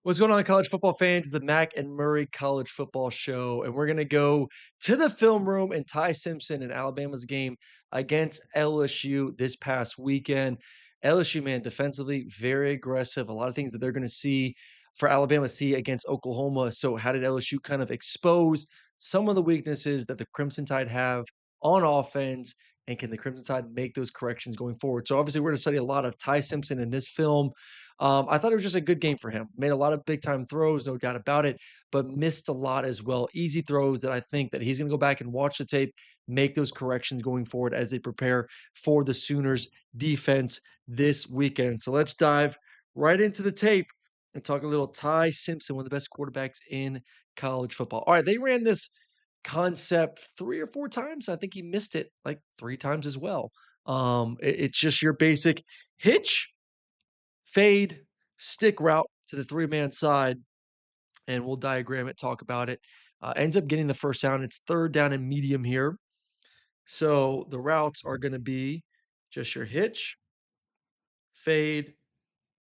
What's going on, college football fans? It's the Mac and Murray College Football Show, and we're going to go to the film room and Ty Simpson in Alabama's game against LSU this past weekend. LSU, man, defensively, very aggressive. A lot of things that they're going to see for Alabama to see against Oklahoma. So, how did LSU kind of expose some of the weaknesses that the Crimson Tide have on offense? And can the Crimson Tide make those corrections going forward? So, obviously, we're going to study a lot of Ty Simpson in this film. I thought it was just a good game for him. Made a lot of big time throws, no doubt about it, but missed a lot as well. Easy throws that I think that he's going to go back and watch the tape, make those corrections going forward as they prepare for the Sooners defense this weekend. So let's dive right into the tape and talk a little Ty Simpson, one of the best quarterbacks in college football. All right, they ran this concept 3 or 4 times. I think he missed it like 3 times as well. It's just your basic hitch, fade, stick route to the three-man side, and we'll diagram it, talk about it. Ends up getting the first down. It's third down and medium here. So the routes are going to be just your hitch, fade,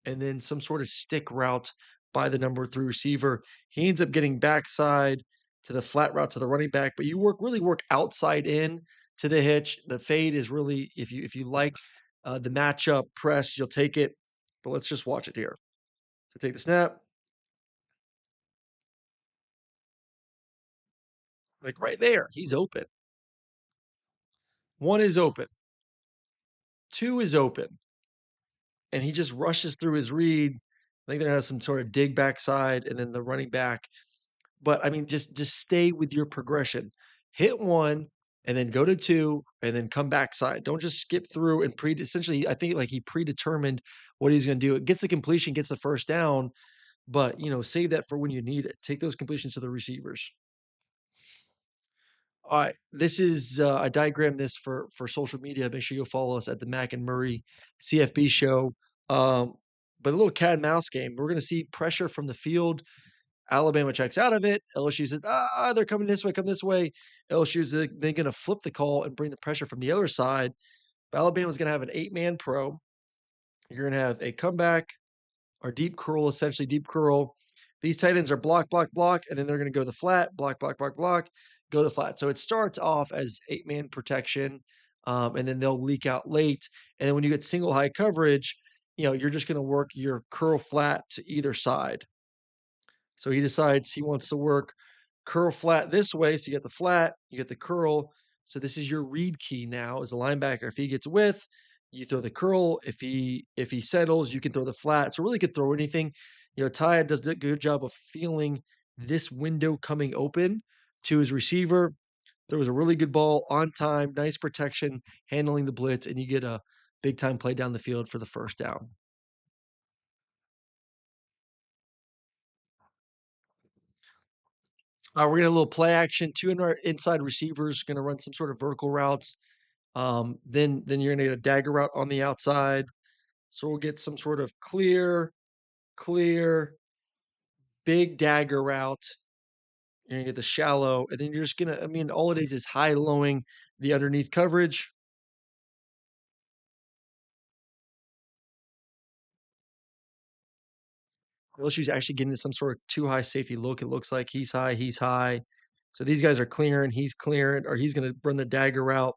and then some sort of stick route by the number 3 receiver. He ends up getting backside to the flat route to the running back, but you really work outside in to the hitch. The fade is really, if you like the matchup press, you'll take it. But let's just watch it here. So take the snap, like right there, he's open. 1 is open, 2 is open, and he just rushes through his read. I think they're gonna have some sort of dig backside and then the running back. But I mean, just stay with your progression. Hit 1 and then go to 2 and then come backside. Don't just skip through and essentially, I think like he predetermined what he's gonna do. It gets the completion, gets the first down, but save that for when you need it. Take those completions to the receivers. All right, this is I diagram this for social media. Make sure you'll follow us at the Mac and Murray CFB show. Um, but a little cat and mouse game. We're going to see pressure from the field. Alabama checks out of it. LSU says, they're coming this way, come this way. LSU's then going to flip the call and bring the pressure from the other side. But Alabama's going to have an 8-man pro. You're going to have a comeback or deep curl, essentially deep curl. These tight ends are block, block, block, and then they're going to go the flat, block, block, block, block, go the flat. So it starts off as 8-man protection, and then they'll leak out late. And then when you get single high coverage, you're just going to work your curl flat to either side. So he decides he wants to work curl flat this way. So you get the flat, you get the curl. So this is your read key now as a linebacker. If he gets width, you throw the curl. If he settles, you can throw the flat. So really could throw anything. Ty does a good job of feeling this window coming open to his receiver. There was a really good ball on time, nice protection, handling the blitz, and you get a big time play down the field for the first down. We're gonna a little play action. 2 inside receivers gonna run some sort of vertical routes. Then you're gonna get a dagger route on the outside. So we'll get some sort of clear, big dagger route. You're gonna get the shallow, and then you're just gonna. I mean, all it is high lowing the underneath coverage. LSU's actually getting some sort of too high safety look. It looks like he's high, he's high. So these guys are clearing, he's clearing, or he's gonna run the dagger route.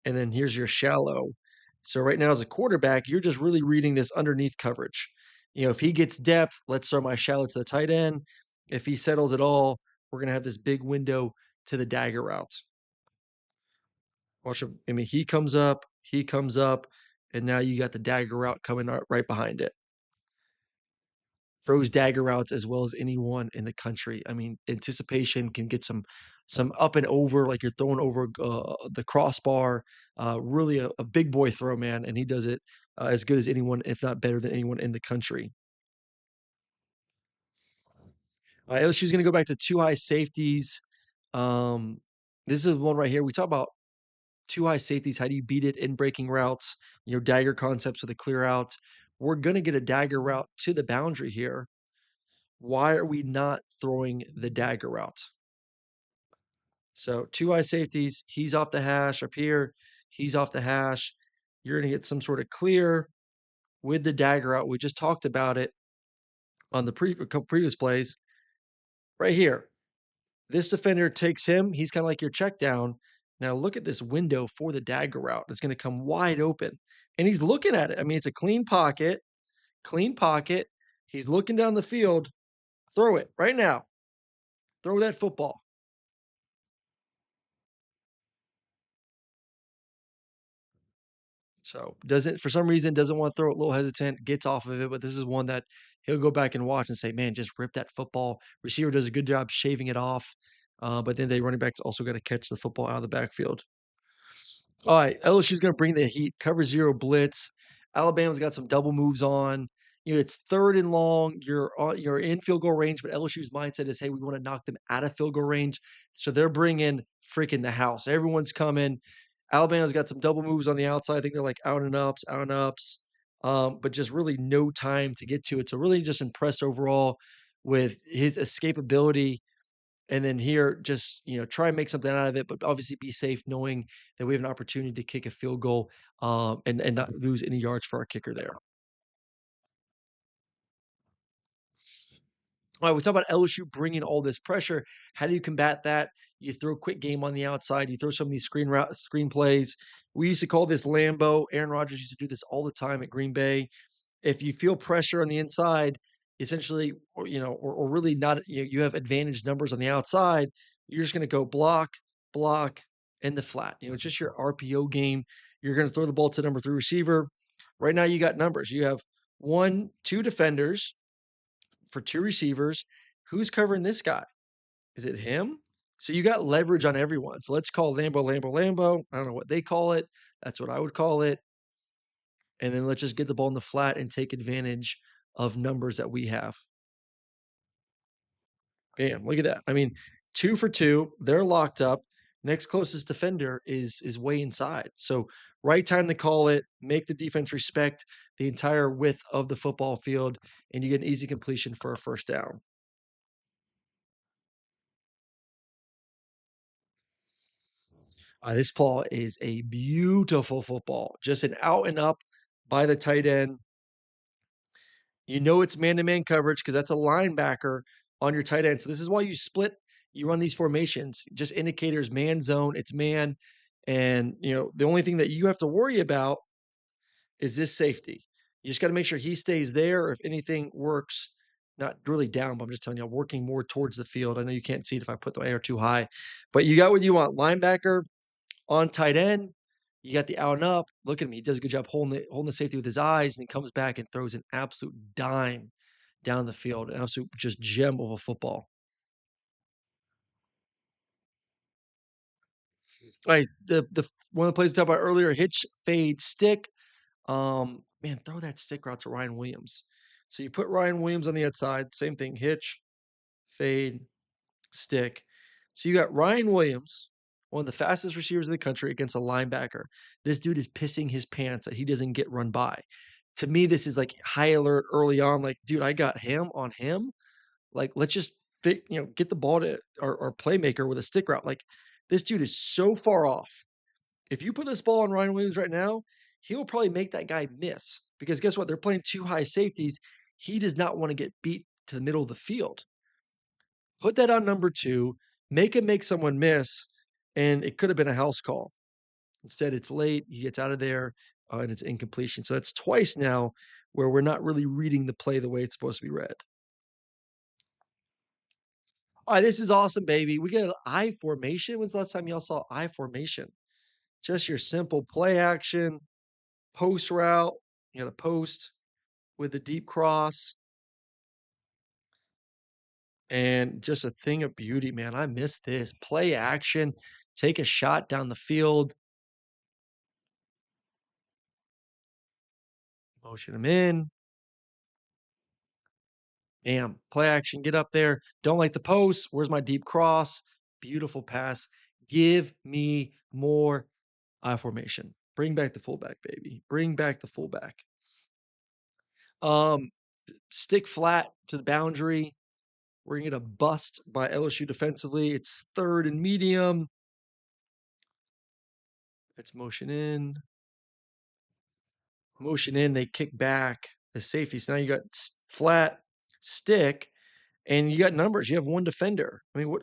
And then here's your shallow. So right now as a quarterback, you're just really reading this underneath coverage. If he gets depth, let's throw my shallow to the tight end. If he settles at all, we're gonna have this big window to the dagger route. Watch him. I mean, he comes up, and now you got the dagger route coming right behind it. Throws dagger routes as well as anyone in the country. I mean, anticipation can get some up and over, like you're throwing over the crossbar. Really a big boy throw, man, and he does it as good as anyone, if not better than anyone in the country. LSU's going to go back to 2 high safeties. Um, this is one right here. We talk about 2 high safeties. How do you beat it in breaking routes? Dagger concepts with a clear out. We're going to get a dagger route to the boundary here. Why are we not throwing the dagger route? So 2 high safeties, he's off the hash up here, he's off the hash. You're gonna get some sort of clear with the dagger route. We just talked about it. on the a couple previous plays. Right here, this defender takes him. He's kind of like your check down. Now look at this window for the dagger route. It's going to come wide open, and he's looking at it. I mean, it's a clean pocket, clean pocket. He's looking down the field. Throw it right now. Throw that football. So doesn't for some reason doesn't want to throw it, a little hesitant, gets off of it, but this is one that he'll go back and watch and say, "Man, just rip that football." Receiver does a good job shaving it off, but then they running backs also got to catch the football out of the backfield. All right, LSU's gonna bring the heat, cover zero blitz. Alabama's got some double moves on. It's third and long. You're in field goal range, but LSU's mindset is, hey, we want to knock them out of field goal range. So they're bringing freaking the house. Everyone's coming. Alabama's got some double moves on the outside. I think they're like out and ups, out and ups, but just really no time to get to it. So really just impressed overall with his escapability, and then here, just try and make something out of it, but obviously be safe, knowing that we have an opportunity to kick a field goal, and not lose any yards for our kicker there. All right, we talk about LSU bringing all this pressure. How do you combat that? You throw quick game on the outside. You throw some of these screen plays. We used to call this Lambo. Aaron Rodgers used to do this all the time at Green Bay. If you feel pressure on the inside, essentially, or really not, you have advantage numbers on the outside, you're just going to go block, block, in the flat. It's just your RPO game. You're going to throw the ball to number three receiver. Right now, you got numbers. You have one, two defenders for two receivers. Who's covering this guy? Is it him? So you got leverage on everyone. So let's call Lambo, Lambo, Lambo. I don't know what they call it. That's what I would call it. And then let's just get the ball in the flat and take advantage of numbers that we have. Bam, look at that. I mean, 2 for 2, they're locked up. Next closest defender is way inside. So, right time to call it, make the defense respect the entire width of the football field, and you get an easy completion for a first down. This ball is a beautiful football, just an out and up by the tight end. It's man-to-man coverage because that's a linebacker on your tight end. So this is why you run these formations, just indicators, man zone, it's man. And, the only thing that you have to worry about is this safety. You just got to make sure he stays there. If anything works, not really down, but I'm just telling you, working more towards the field. I know you can't see it if I put the air too high, but you got what you want. Linebacker on tight end, you got the out and up. Look at him. He does a good job holding the safety with his eyes, and he comes back and throws an absolute dime down the field. An absolute just gem of a football. All right, the one of the plays we talked about earlier, hitch, fade, stick. Man, throw that stick route to Ryan Williams. So you put Ryan Williams on the outside, same thing, hitch, fade, stick. So you got Ryan Williams, one of the fastest receivers in the country, against a linebacker. This dude is pissing his pants that he doesn't get run by. To me, this is like high alert early on. Like, dude, I got him on him. Like, let's just get the ball to our playmaker with a stick route. Like, this dude is so far off. If you put this ball on Ryan Williams right now, he will probably make that guy miss, because guess what? They're playing two high safeties. He does not want to get beat to the middle of the field. Put that on number two, make him make someone miss, and it could have been a house call. Instead, it's late. He gets out of there, and it's incompletion. So that's twice now where we're not really reading the play the way it's supposed to be read. All right, this is awesome, baby. We get an I formation. When's the last time y'all saw I formation? Just your simple play action, post route. You got a post with a deep cross, and just a thing of beauty, man. I miss this play action. Take a shot down the field, motion him in. Bam, play action, get up there. Don't like the post. Where's my deep cross? Beautiful pass. Give me more I formation. Bring back the fullback, baby. Bring back the fullback. Um, Stick flat to the boundary. We're gonna get a bust by LSU defensively. It's third and medium. It's motion in. Motion in. They kick back the safety. So now you got flat. stick, and you got numbers. You have one defender. I mean, what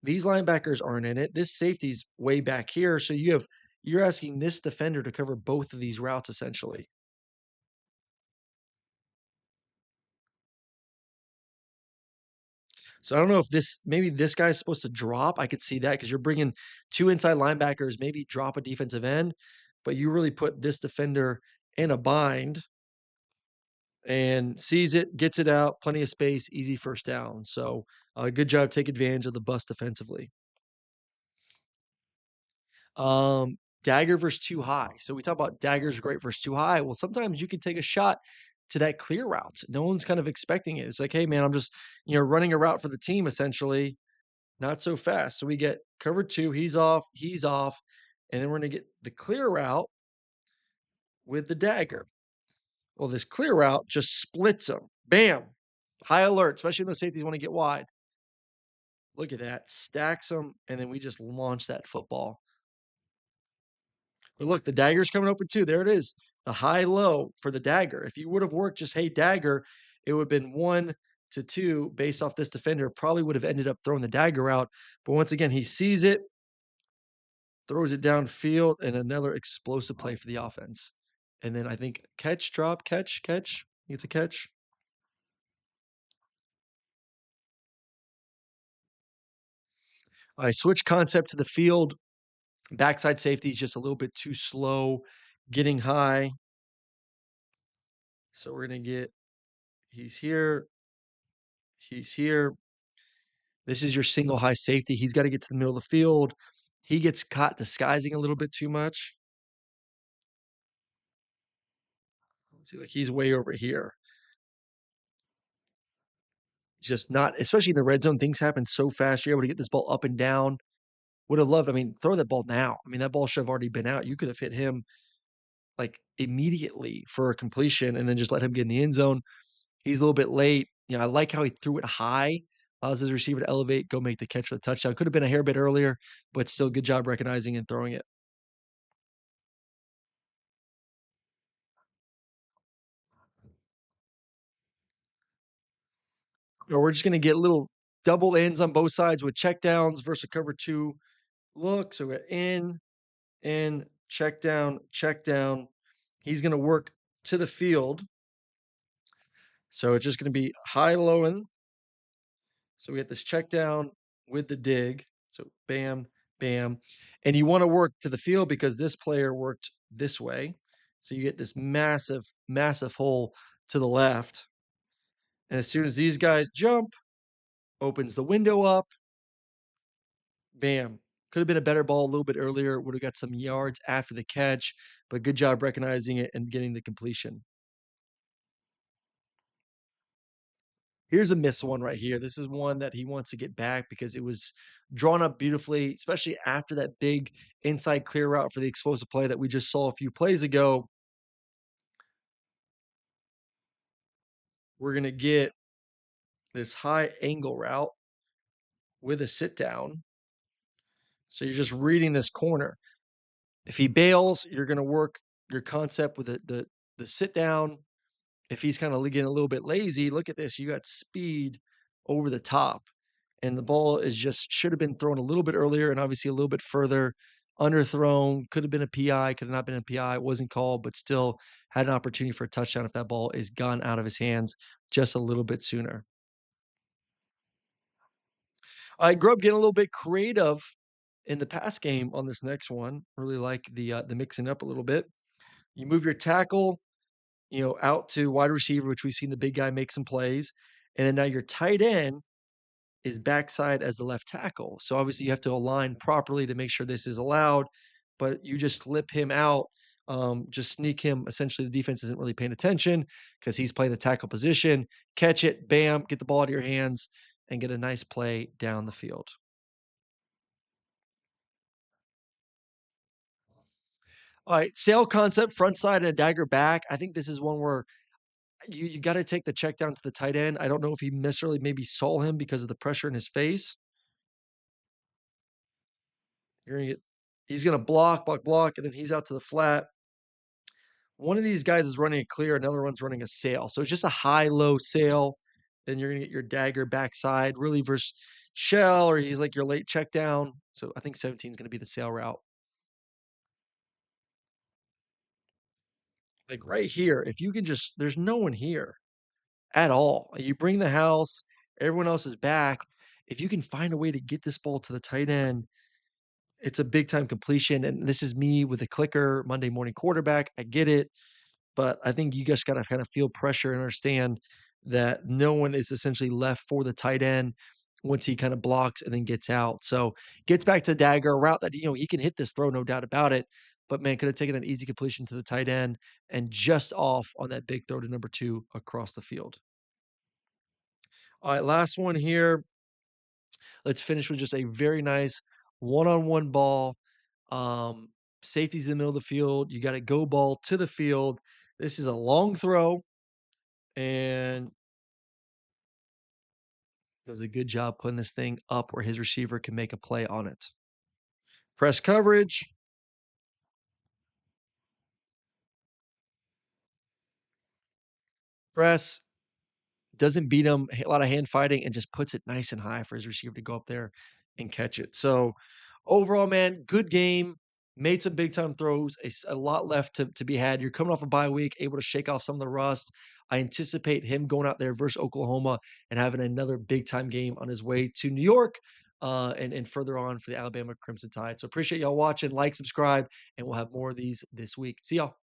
these linebackers aren't in it. This safety's way back here. So you're asking this defender to cover both of these routes essentially. So I don't know if maybe this guy's supposed to drop. I could see that because you're bringing two inside linebackers, maybe drop a defensive end, but you really put this defender in a bind and sees it, gets it out, plenty of space, easy first down. So good job, take advantage of the bust defensively. Dagger versus too high. So we talk about daggers great versus too high. Well, sometimes you can take a shot to that clear route. No one's kind of expecting it. It's like, hey man, I'm just running a route for the team essentially. Not so fast. So we get cover two. He's off, and then we're gonna get the clear route with the dagger. Well, this clear route just splits them. Bam, high alert. Especially when the safeties want to get wide. Look at that, stacks them, and then we just launch that football. But look, the dagger's coming open too. There it is. The high low for the dagger. If you would have worked just hey dagger, it would have been 1 to 2 based off this defender. Probably would have ended up throwing the dagger out. But once again, he sees it, throws it downfield, and another explosive play for the offense. And then I think catch, drop, catch, catch. It's a catch. I switch concept to the field. Backside safety is just a little bit too slow getting high. So we're going to get, he's here. He's here. This is your single high safety. He's got to get to the middle of the field. He gets caught disguising a little bit too much. See, like he's way over here. Just not, especially in the red zone, things happen so fast. You're able to get this ball up and down. Would have loved, I mean, throw that ball now. I mean, that ball should have already been out. You could have hit him like immediately for a completion and then just let him get in the end zone. He's a little bit late. I like how he threw it high, allows his receiver to elevate, go make the catch for the touchdown. Could have been a hair bit earlier, but still good job recognizing and throwing it. Or we're just going to get little double ends on both sides with checkdowns versus a cover two look. So we're in, check down, check down. He's going to work to the field. So it's just going to be high, low, and so we get this check down with the dig. So bam, bam. And you want to work to the field because this player worked this way. So you get this massive, massive hole to the left. And as soon as these guys jump, opens the window up, bam. Could have been a better ball a little bit earlier. Would have got some yards after the catch, but good job recognizing it and getting the completion. Here's a miss one right here. This is one that he wants to get back because it was drawn up beautifully, especially after that big inside clear route for the explosive play that we just saw a few plays ago. We're going to get this high angle route with a sit down. So you're just reading this corner. If he bails, you're going to work your concept with the sit down. If he's kind of getting a little bit lazy, look at this. You got speed over the top. And the ball is just should have been thrown a little bit earlier and obviously a little bit further underthrown. Could have been a PI, could have not been a PI. It wasn't called, but still had an opportunity for a touchdown if that ball is gone out of his hands just a little bit sooner. I grew up getting a little bit creative in the pass game on this next one. Really like the mixing up a little bit. You move your tackle, out to wide receiver, which we've seen the big guy make some plays, and then now your tight end is backside as the left tackle. So obviously you have to align properly to make sure this is allowed, but you just slip him out, just sneak him. Essentially, the defense isn't really paying attention because he's playing the tackle position. Catch it, bam, get the ball out of your hands, and get a nice play down the field. All right, sail concept, front side and a dagger back. I think this is one where you got to take the check down to the tight end. I don't know if he necessarily maybe saw him because of the pressure in his face. You're gonna get, he's gonna block, block, block, and then he's out to the flat. One of these guys is running a clear, another one's running a sail. So it's just a high-low sail. Then you're gonna get your Dagger backside, really versus Shell, or he's like your late check down. So I think 17 is gonna be the sail route. Like right here, if you can just there's no one here at all. You bring the house, everyone else is back. If you can find a way to get this ball to the tight end, it's a big time completion. And this is me with a clicker, Monday morning quarterback. I get it. But I think you just gotta kind of feel pressure and understand that no one is essentially left for the tight end once he kind of blocks and then gets out. So gets back to Dagger, a route that he can hit this throw, no doubt about it. But man, could have taken that easy completion to the tight end and just off on that big throw to number two across the field. All right, last one here. Let's finish with just a very nice one-on-one ball. Um, Safety's in the middle of the field. You got a go ball to the field. This is a long throw and does a good job putting this thing up where his receiver can make a play on it. Press coverage, press, doesn't beat him, a lot of hand fighting, and just puts it nice and high for his receiver to go up there and catch it. So, overall, man, good game. Made some big time throws, a lot left to be had. You're coming off a bye week, able to shake off some of the rust. I anticipate him going out there versus Oklahoma and having another big time game on his way to New York and further on for the Alabama Crimson Tide. So, appreciate y'all watching. Like, subscribe, and we'll have more of these this week. See y'all.